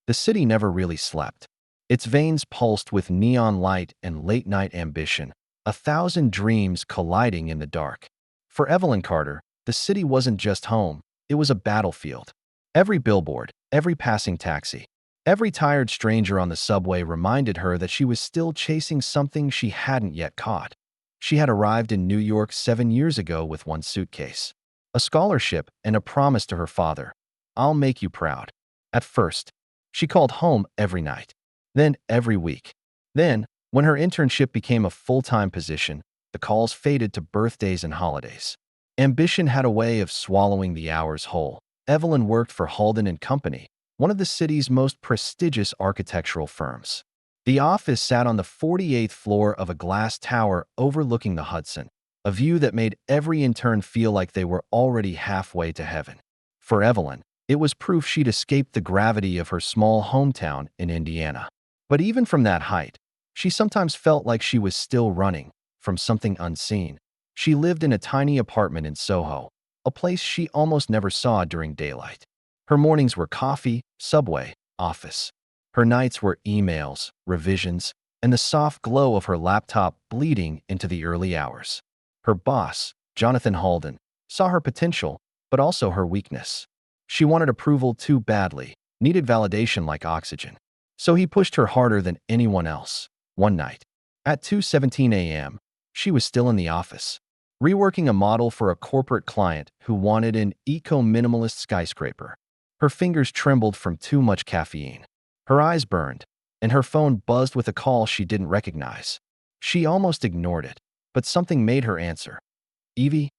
The city never really slept. Its veins pulsed with neon light and late-night ambition, a thousand dreams colliding in the dark. For Evelyn Carter, the city wasn't just home, it was a battlefield. Every billboard, every passing taxi, every tired stranger on the subway reminded her that she was still chasing something she hadn't yet caught. She had arrived in New York 7 years ago with one suitcase, a scholarship and a promise to her father. "I'll make you proud." At first, she called home every night, then every week. Then, when her internship became a full-time position, the calls faded to birthdays and holidays. Ambition had a way of swallowing the hours whole. Evelyn worked for Halden and Company, one of the city's most prestigious architectural firms. The office sat on the 48th floor of a glass tower overlooking the Hudson, a view that made every intern feel like they were already halfway to heaven. For Evelyn, it was proof she'd escaped the gravity of her small hometown in Indiana. But even from that height, she sometimes felt like she was still running from something unseen. She lived in a tiny apartment in Soho, a place she almost never saw during daylight. Her mornings were coffee, subway, office. Her nights were emails, revisions, and the soft glow of her laptop bleeding into the early hours. Her boss, Jonathan Halden, saw her potential, but also her weakness. She wanted approval too badly, needed validation like oxygen. So he pushed her harder than anyone else. One night, at 2:17 a.m., she was still in the office, reworking a model for a corporate client who wanted an eco-minimalist skyscraper. Her fingers trembled from too much caffeine. Her eyes burned, and her phone buzzed with a call she didn't recognize. She almost ignored it, but something made her answer. "Evie?"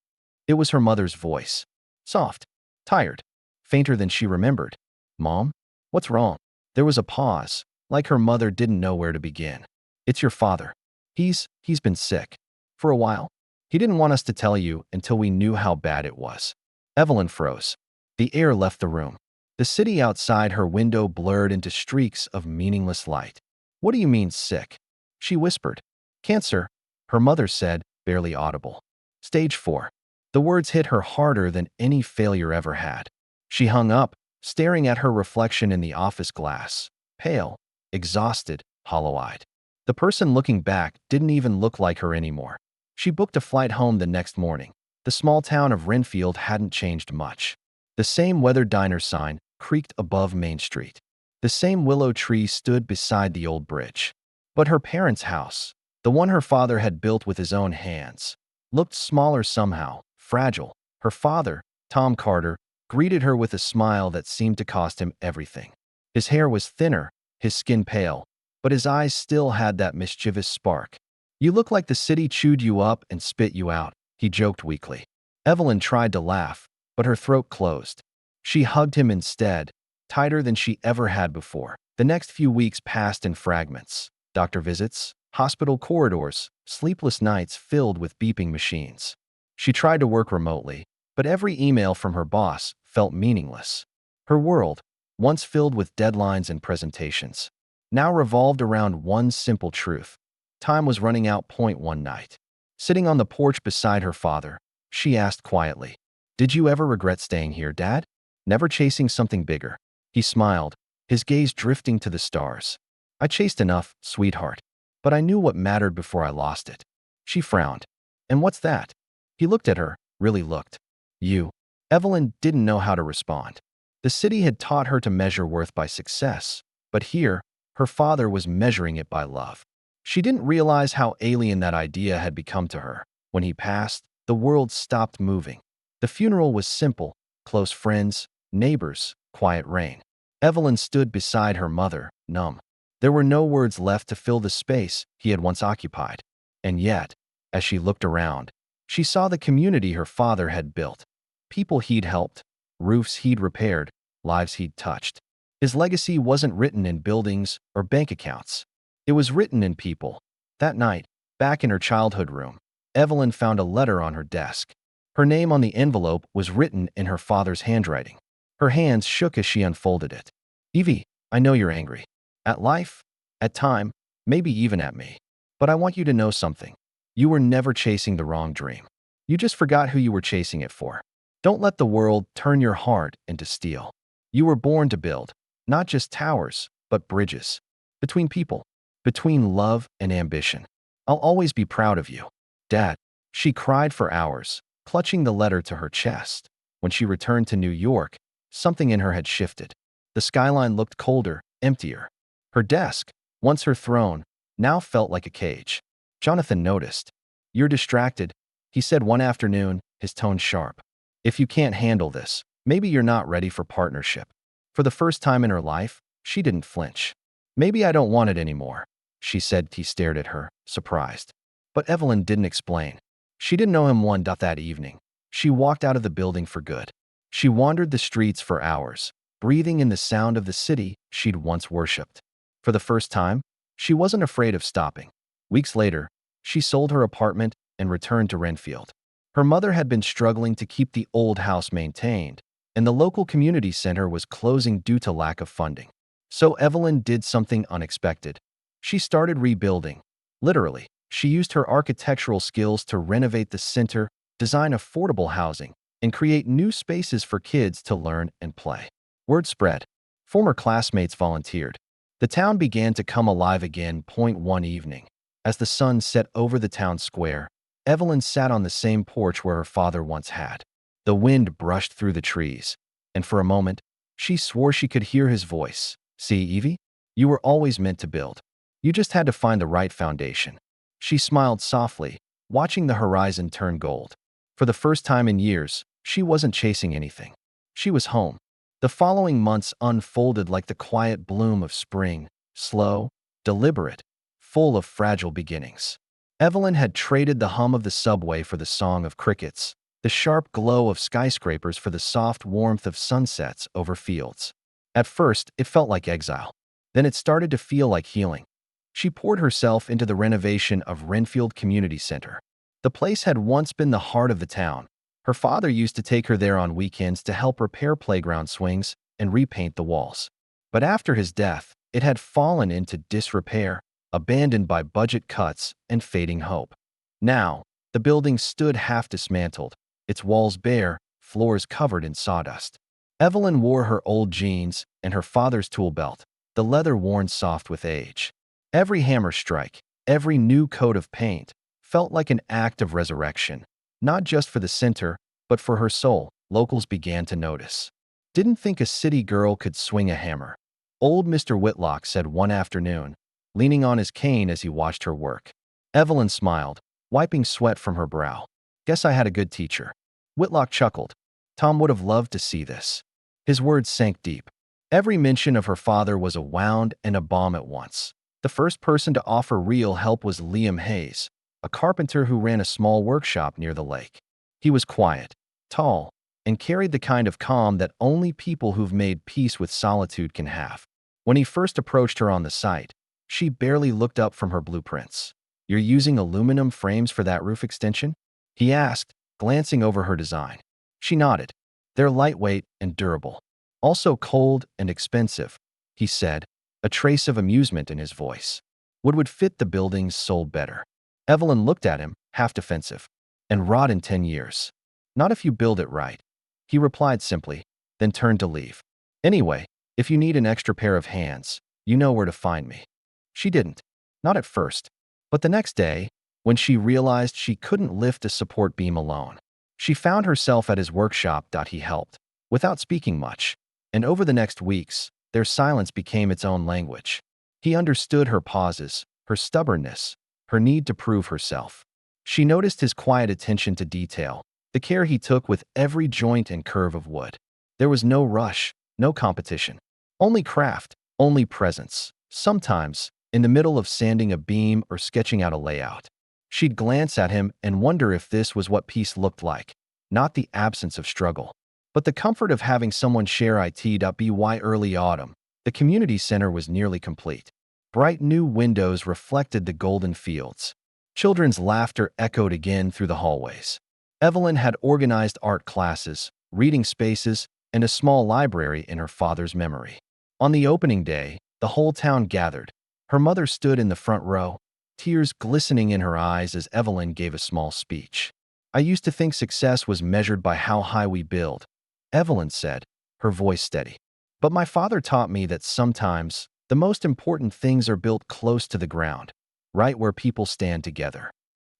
It was her mother's voice. Soft, tired, fainter than she remembered. "Mom? What's wrong?" There was a pause, like her mother didn't know where to begin. "It's your father. He's been sick. For a while. He didn't want us to tell you until we knew how bad it was." Evelyn froze. The air left the room. The city outside her window blurred into streaks of meaningless light. "What do you mean sick?" she whispered. "Cancer," her mother said, barely audible. "Stage 4. The words hit her harder than any failure ever had. She hung up, staring at her reflection in the office glass, pale, exhausted, hollow-eyed. The person looking back didn't even look like her anymore. She booked a flight home the next morning. The small town of Renfield hadn't changed much. The same weathered diner sign creaked above Main Street. The same willow tree stood beside the old bridge. But her parents' house, the one her father had built with his own hands, looked smaller somehow, fragile. Her father, Tom Carter, greeted her with a smile that seemed to cost him everything. His hair was thinner, his skin pale, but his eyes still had that mischievous spark. "You look like the city chewed you up and spit you out," he joked weakly. Evelyn tried to laugh, but her throat closed. She hugged him instead, tighter than she ever had before. The next few weeks passed in fragments. Doctor visits, hospital corridors, sleepless nights filled with beeping machines. She tried to work remotely, but every email from her boss felt meaningless. Her world, once filled with deadlines and presentations, now revolved around one simple truth. Time was running out. One night, sitting on the porch beside her father, she asked quietly, "Did you ever regret staying here, Dad? Never chasing something bigger?" He smiled, his gaze drifting to the stars. "I chased enough, sweetheart, but I knew what mattered before I lost it." She frowned. "And what's that?" He looked at her, really looked. "You." Evelyn didn't know how to respond. The city had taught her to measure worth by success, but here, her father was measuring it by love. She didn't realize how alien that idea had become to her. When he passed, the world stopped moving. The funeral was simple: close friends, neighbors, quiet rain. Evelyn stood beside her mother, numb. There were no words left to fill the space he had once occupied. And yet, as she looked around, she saw the community her father had built. People he'd helped, roofs he'd repaired, lives he'd touched. His legacy wasn't written in buildings or bank accounts. It was written in people. That night, back in her childhood room, Evelyn found a letter on her desk. Her name on the envelope was written in her father's handwriting. Her hands shook as she unfolded it. "Evie, I know you're angry. At life, at time, maybe even at me. But I want you to know something. You were never chasing the wrong dream. You just forgot who you were chasing it for. Don't let the world turn your heart into steel. You were born to build, Not just towers, but bridges. Between people. Between love and ambition. I'll always be proud of you, Dad. She cried for hours, clutching the letter to her chest. When she returned to New York, something in her had shifted. The skyline looked colder, emptier. Her desk, once her throne, now felt like a cage. Jonathan noticed. "You're distracted," he said one afternoon, his tone sharp. "If you can't handle this, maybe you're not ready for partnership." For the first time in her life, she didn't flinch. "Maybe I don't want it anymore," she said. He stared at her, surprised. But Evelyn didn't explain. She didn't know him that evening. She walked out of the building for good. She wandered the streets for hours, breathing in the sound of the city she'd once worshipped. For the first time, she wasn't afraid of stopping. Weeks later, she sold her apartment and returned to Renfield. Her mother had been struggling to keep the old house maintained, and the local community center was closing due to lack of funding. So Evelyn did something unexpected. She started rebuilding. Literally, she used her architectural skills to renovate the center, design affordable housing, and create new spaces for kids to learn and play. Word spread. Former classmates volunteered. The town began to come alive again. One evening, as the sun set over the town square, Evelyn sat on the same porch where her father once had. The wind brushed through the trees, and for a moment, she swore she could hear his voice. "See, Evie? You were always meant to build. You just had to find the right foundation." She smiled softly, watching the horizon turn gold. For the first time in years, she wasn't chasing anything. She was home. The following months unfolded like the quiet bloom of spring, slow, deliberate, full of fragile beginnings. Evelyn had traded the hum of the subway for the song of crickets, the sharp glow of skyscrapers for the soft warmth of sunsets over fields. At first, it felt like exile. Then it started to feel like healing. She poured herself into the renovation of Renfield Community Center. The place had once been the heart of the town. Her father used to take her there on weekends to help repair playground swings and repaint the walls. But after his death, it had fallen into disrepair, abandoned by budget cuts and fading hope. Now, the building stood half dismantled, its walls bare, floors covered in sawdust. Evelyn wore her old jeans and her father's tool belt, the leather worn soft with age. Every hammer strike, every new coat of paint, felt like an act of resurrection, not just for the center, but for her soul. Locals began to notice. "Didn't think a city girl could swing a hammer," old Mr. Whitlock said one afternoon, leaning on his cane as he watched her work. Evelyn smiled, wiping sweat from her brow. "Guess I had a good teacher." Whitlock chuckled. Tom would have loved to see this. His words sank deep. Every mention of her father was a wound and a balm at once. The first person to offer real help was Liam Hayes, a carpenter who ran a small workshop near the lake. He was quiet, tall, and carried the kind of calm that only people who've made peace with solitude can have. When he first approached her on the site, she barely looked up from her blueprints. "You're using aluminum frames for that roof extension?" he asked, glancing over her design. She nodded. "They're lightweight and durable. Also cold and expensive," he said, a trace of amusement in his voice. "What would fit the building's soul better?" Evelyn looked at him, half defensive. "And rot in 10 years. Not if you build it right," he replied simply, then turned to leave. "Anyway, if you need an extra pair of hands, you know where to find me." She didn't. Not at first. But the next day, when she realized she couldn't lift a support beam alone, she found herself at his workshop. He helped, without speaking much. And over the next weeks, their silence became its own language. He understood her pauses, her stubbornness, her need to prove herself. She noticed his quiet attention to detail, the care he took with every joint and curve of wood. There was no rush, no competition. Only craft, only presence. Sometimes, in the middle of sanding a beam or sketching out a layout, she'd glance at him and wonder if this was what peace looked like. Not the absence of struggle, but the comfort of having someone share it. By early autumn, the community center was nearly complete. Bright new windows reflected the golden fields. Children's laughter echoed again through the hallways. Evelyn had organized art classes, reading spaces, and a small library in her father's memory. On the opening day, the whole town gathered. Her mother stood in the front row, tears glistening in her eyes as Evelyn gave a small speech. "I used to think success was measured by how high we build," Evelyn said, her voice steady. But my father taught me that sometimes the most important things are built close to the ground, right where people stand together.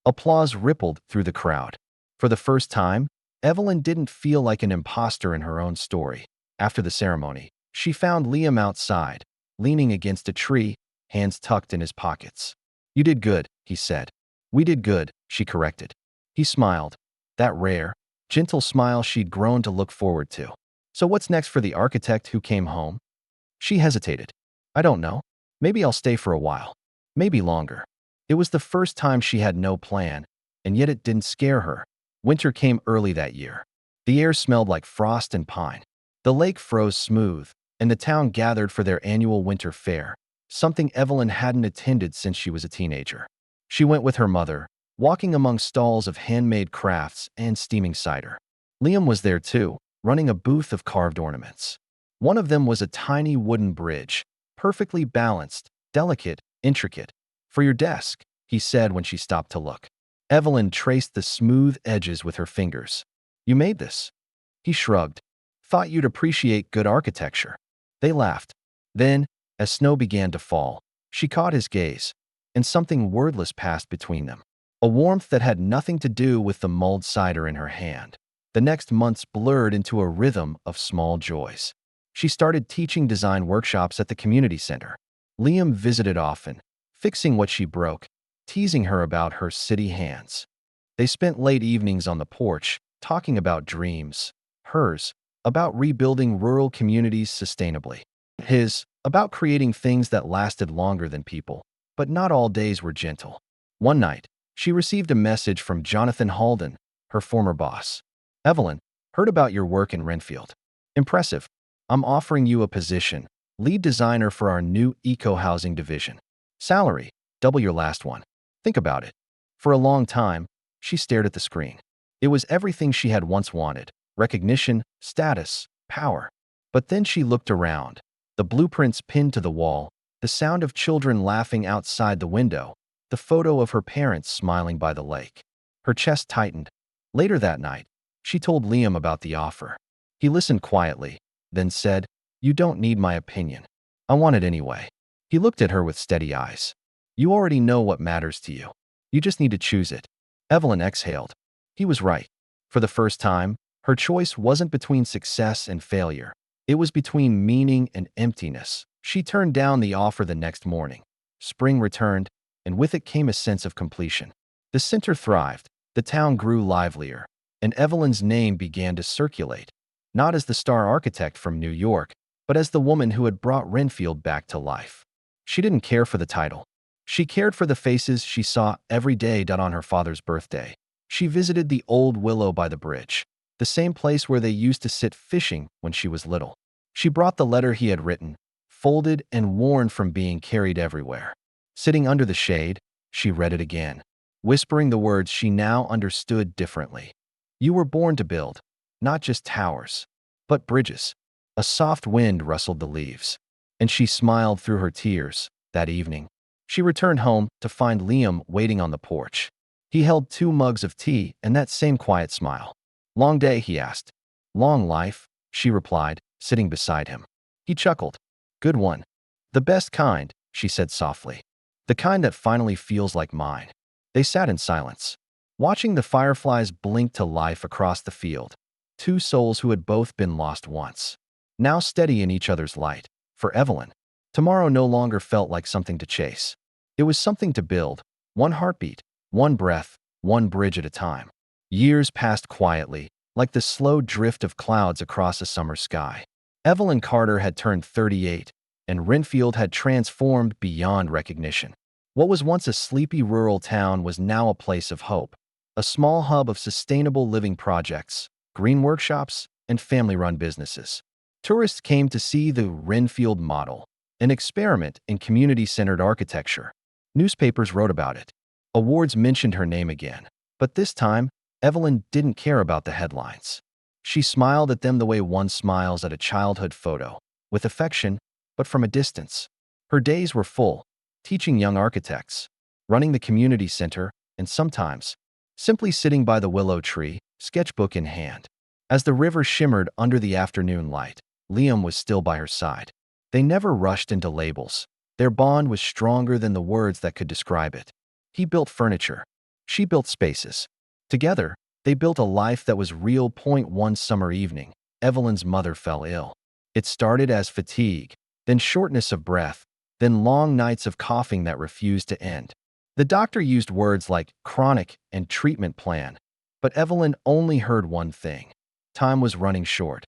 Applause rippled through the crowd. For the first time, Evelyn didn't feel like an imposter in her own story. After the ceremony, she found Liam outside, leaning against a tree, hands tucked in his pockets. "You did good," he said. "We did good," she corrected. He smiled, that rare, gentle smile she'd grown to look forward to. "So what's next for the architect who came home?" She hesitated. "I don't know. Maybe I'll stay for a while. Maybe longer." It was the first time she had no plan, and yet it didn't scare her. Winter came early that year. The air smelled like frost and pine. The lake froze smooth, and the town gathered for their annual winter fair, something Evelyn hadn't attended since she was a teenager. She went with her mother, walking among stalls of handmade crafts and steaming cider. Liam was there too, running a booth of carved ornaments. One of them was a tiny wooden bridge, perfectly balanced, delicate, intricate. "For your desk," he said when she stopped to look. Evelyn traced the smooth edges with her fingers. "You made this?" He shrugged. "Thought you'd appreciate good architecture." They laughed. Then, as snow began to fall, she caught his gaze, and something wordless passed between them. A warmth that had nothing to do with the mulled cider in her hand. The next months blurred into a rhythm of small joys. She started teaching design workshops at the community center. Liam visited often, fixing what she broke, teasing her about her city hands. They spent late evenings on the porch, talking about dreams. Hers, about rebuilding rural communities sustainably. His, about creating things that lasted longer than people. But not all days were gentle. One night, she received a message from Jonathan Halden, her former boss. "Evelyn, heard about your work in Renfield. Impressive. I'm offering you a position, lead designer for our new eco-housing division. Salary, double your last one. Think about it." For a long time, she stared at the screen. It was everything she had once wanted: recognition, status, power. But then she looked around, the blueprints pinned to the wall, the sound of children laughing outside the window, the photo of her parents smiling by the lake. Her chest tightened. Later that night, she told Liam about the offer. He listened quietly, then said, "You don't need my opinion. I want it anyway." He looked at her with steady eyes. "You already know what matters to you. You just need to choose it." Evelyn exhaled. He was right. For the first time, her choice wasn't between success and failure. It was between meaning and emptiness. She turned down the offer the next morning. Spring returned, and with it came a sense of completion. The center thrived, the town grew livelier, and Evelyn's name began to circulate, not as the star architect from New York, but as the woman who had brought Renfield back to life. She didn't care for the title. She cared for the faces she saw every day on her father's birthday. She visited the old willow by the bridge, the same place where they used to sit fishing when she was little. She brought the letter he had written, folded and worn from being carried everywhere. Sitting under the shade, she read it again, whispering the words she now understood differently. "You were born to build, not just towers, but bridges." A soft wind rustled the leaves, and she smiled through her tears. That evening, she returned home to find Liam waiting on the porch. He held 2 mugs of tea and that same quiet smile. "Long day?" he asked. "Long life," she replied, sitting beside him. He chuckled. "Good one. The best kind," she said softly. "The kind that finally feels like mine." They sat in silence, watching the fireflies blink to life across the field. 2 souls who had both been lost once, now steady in each other's light. For Evelyn, tomorrow no longer felt like something to chase. It was something to build, one heartbeat, one breath, one bridge at a time. Years passed quietly, like the slow drift of clouds across a summer sky. Evelyn Carter had turned 38, and Renfield had transformed beyond recognition. What was once a sleepy rural town was now a place of hope, a small hub of sustainable living projects, green workshops, and family-run businesses. Tourists came to see the Renfield model, an experiment in community-centered architecture. Newspapers wrote about it. Awards mentioned her name again, but this time, Evelyn didn't care about the headlines. She smiled at them the way one smiles at a childhood photo, with affection, but from a distance. Her days were full, teaching young architects, running the community center, and sometimes, simply sitting by the willow tree, sketchbook in hand. As the river shimmered under the afternoon light, Liam was still by her side. They never rushed into labels. Their bond was stronger than the words that could describe it. He built furniture. She built spaces. Together, they built a life that was real. One summer evening, Evelyn's mother fell ill. It started as fatigue, then shortness of breath, then long nights of coughing that refused to end. The doctor used words like chronic and treatment plan, but Evelyn only heard one thing. Time was running short.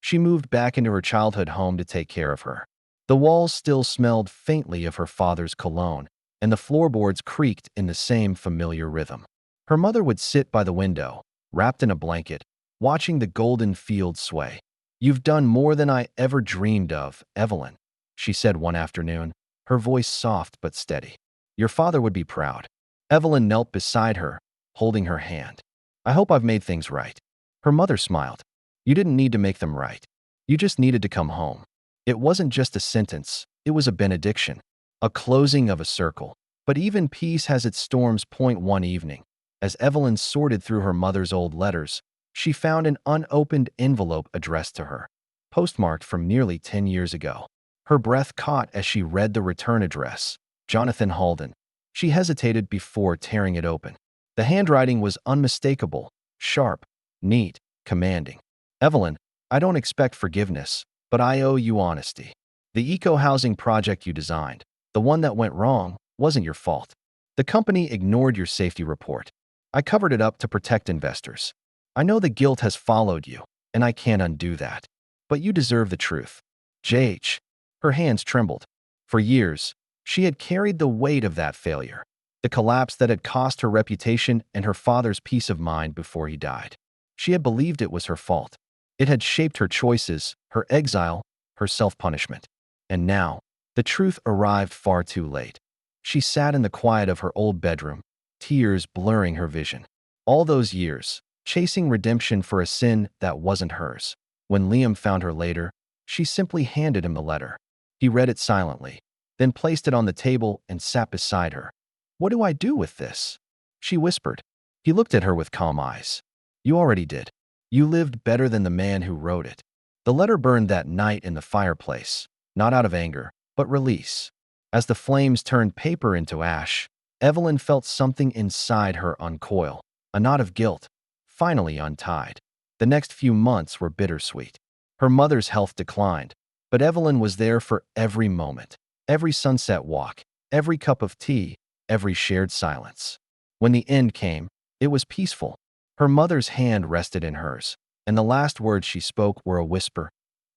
She moved back into her childhood home to take care of her. The walls still smelled faintly of her father's cologne, and the floorboards creaked in the same familiar rhythm. Her mother would sit by the window, wrapped in a blanket, watching the golden fields sway. "You've done more than I ever dreamed of, Evelyn," she said one afternoon, her voice soft but steady. "Your father would be proud." Evelyn knelt beside her, holding her hand. "I hope I've made things right." Her mother smiled. "You didn't need to make them right. You just needed to come home." It wasn't just a sentence, it was a benediction, a closing of a circle. But even peace has its storms. One evening, as Evelyn sorted through her mother's old letters, she found an unopened envelope addressed to her, postmarked from nearly 10 years ago. Her breath caught as she read the return address, Jonathan Halden. She hesitated before tearing it open. The handwriting was unmistakable, sharp, neat, commanding. "Evelyn, I don't expect forgiveness, but I owe you honesty. The eco-housing project you designed, the one that went wrong, wasn't your fault. The company ignored your safety report. I covered it up to protect investors. I know the guilt has followed you, and I can't undo that. But you deserve the truth. JH." Her hands trembled. For years, she had carried the weight of that failure, the collapse that had cost her reputation and her father's peace of mind before he died. She had believed it was her fault. It had shaped her choices, her exile, her self-punishment. And now, the truth arrived far too late. She sat in the quiet of her old bedroom, tears blurring her vision. All those years, chasing redemption for a sin that wasn't hers. When Liam found her later, she simply handed him the letter. He read it silently, then placed it on the table and sat beside her. "What do I do with this?" she whispered. He looked at her with calm eyes. "You already did. You lived better than the man who wrote it." The letter burned that night in the fireplace, not out of anger, but release. As the flames turned paper into ash, Evelyn felt something inside her uncoil, a knot of guilt, finally untied. The next few months were bittersweet. Her mother's health declined, but Evelyn was there for every moment, every sunset walk, every cup of tea, every shared silence. When the end came, it was peaceful. Her mother's hand rested in hers, and the last words she spoke were a whisper,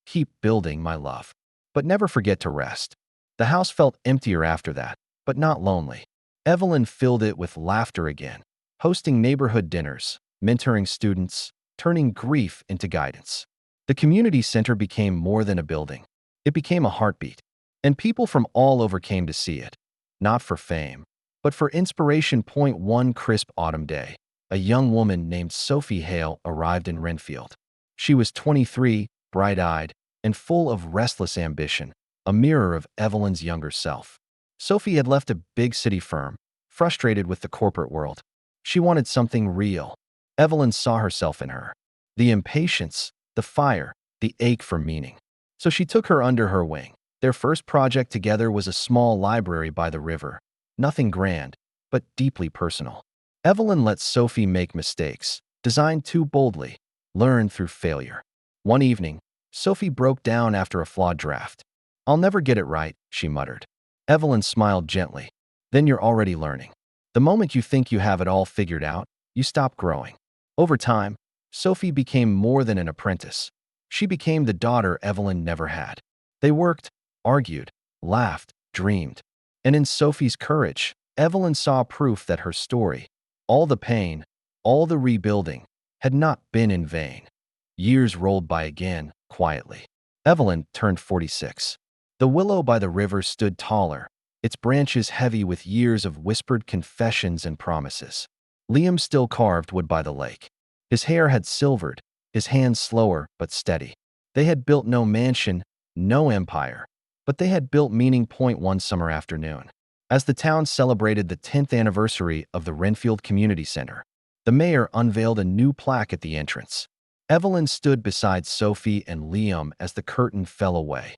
"Keep building, my love, but never forget to rest." The house felt emptier after that, but not lonely. Evelyn filled it with laughter again, hosting neighborhood dinners, mentoring students, turning grief into guidance. The community center became more than a building. It became a heartbeat, and people from all over came to see it, not for fame, but for inspiration. One crisp autumn day, a young woman named Sophie Hale arrived in Renfield. She was 23, bright-eyed, and full of restless ambition, a mirror of Evelyn's younger self. Sophie had left a big city firm, frustrated with the corporate world. She wanted something real. Evelyn saw herself in her. The impatience, the fire, the ache for meaning. So she took her under her wing. Their first project together was a small library by the river. Nothing grand, but deeply personal. Evelyn let Sophie make mistakes, design too boldly, learn through failure. One evening, Sophie broke down after a flawed draft. "I'll never get it right," she muttered. Evelyn smiled gently. "Then you're already learning. The moment you think you have it all figured out, you stop growing." Over time, Sophie became more than an apprentice. She became the daughter Evelyn never had. They worked, argued, laughed, dreamed. And in Sophie's courage, Evelyn saw proof that her story, all the pain, all the rebuilding, had not been in vain. Years rolled by again, quietly. Evelyn turned 46. The willow by the river stood taller, its branches heavy with years of whispered confessions and promises. Liam still carved wood by the lake. His hair had silvered, his hands slower but steady. They had built no mansion, no empire, but they had built meaning. One summer afternoon, as the town celebrated the 10th anniversary of the Renfield Community Center, the mayor unveiled a new plaque at the entrance. Evelyn stood beside Sophie and Liam as the curtain fell away,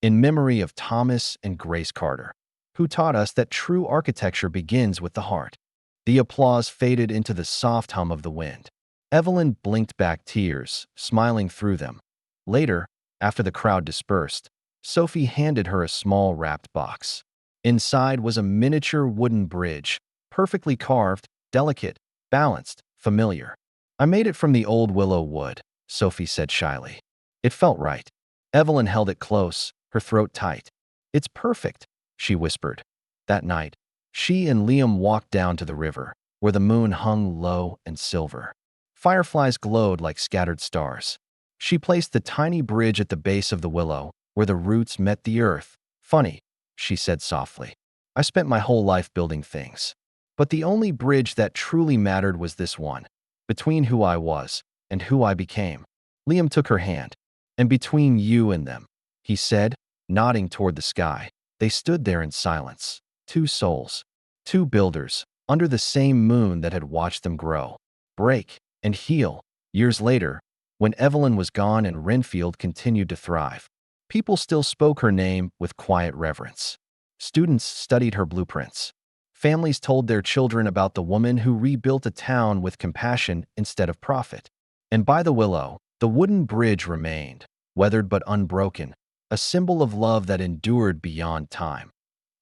in memory of Thomas and Grace Carter, who taught us that true architecture begins with the heart. The applause faded into the soft hum of the wind. Evelyn blinked back tears, smiling through them. Later, after the crowd dispersed, Sophie handed her a small wrapped box. Inside was a miniature wooden bridge, perfectly carved, delicate, balanced, familiar. I made it from the old willow wood, Sophie said shyly. It felt right. Evelyn held it close, her throat tight. It's perfect, she whispered. That night, she and Liam walked down to the river, where the moon hung low and silver. Fireflies glowed like scattered stars. She placed the tiny bridge at the base of the willow, where the roots met the earth. Funny, she said softly. I spent my whole life building things. But the only bridge that truly mattered was this one, between who I was and who I became. Liam took her hand. And between you and them, he said, nodding toward the sky. They stood there in silence, two souls, two builders, under the same moon that had watched them grow, break, and heal. Years later, when Evelyn was gone and Renfield continued to thrive, people still spoke her name with quiet reverence. Students studied her blueprints. Families told their children about the woman who rebuilt a town with compassion instead of profit. And by the willow, the wooden bridge remained, weathered but unbroken, a symbol of love that endured beyond time.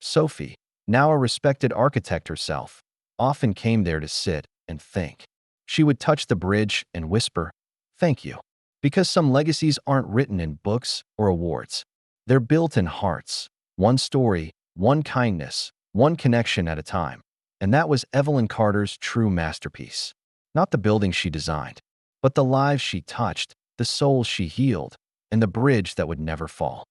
Sophie, now a respected architect herself, often came there to sit and think. She would touch the bridge and whisper, "Thank you." Because some legacies aren't written in books or awards. They're built in hearts, one story, one kindness, one connection at a time. And that was Evelyn Carter's true masterpiece. Not the building she designed, but the lives she touched, the souls she healed, and the bridge that would never fall.